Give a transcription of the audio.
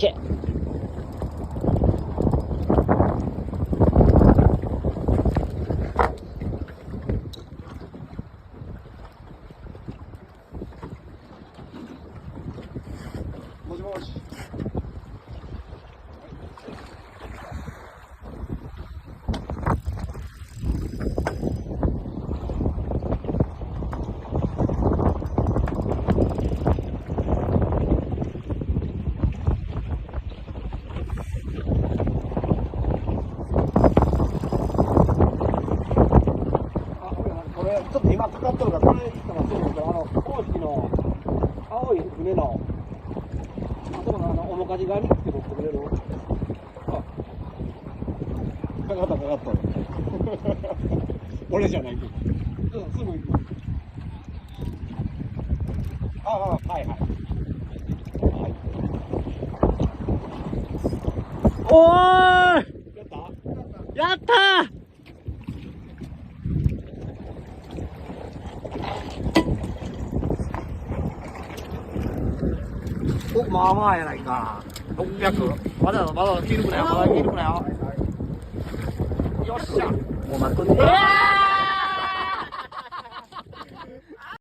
け。もしもし。これちょっと今かかっとるから、これいつかなってるんですけど、公式の青い船の、あそこの面かじがあるんですけど、くれる。あ、かかったかかった。俺じゃないけど。うん、すぐ行く。ああ、はいはい。はい。おーい、やった？やったー。お、まあまあやないか。600。まだまだ気抜くなよ。まだ気抜くなよ。よっしゃ。お待っとって。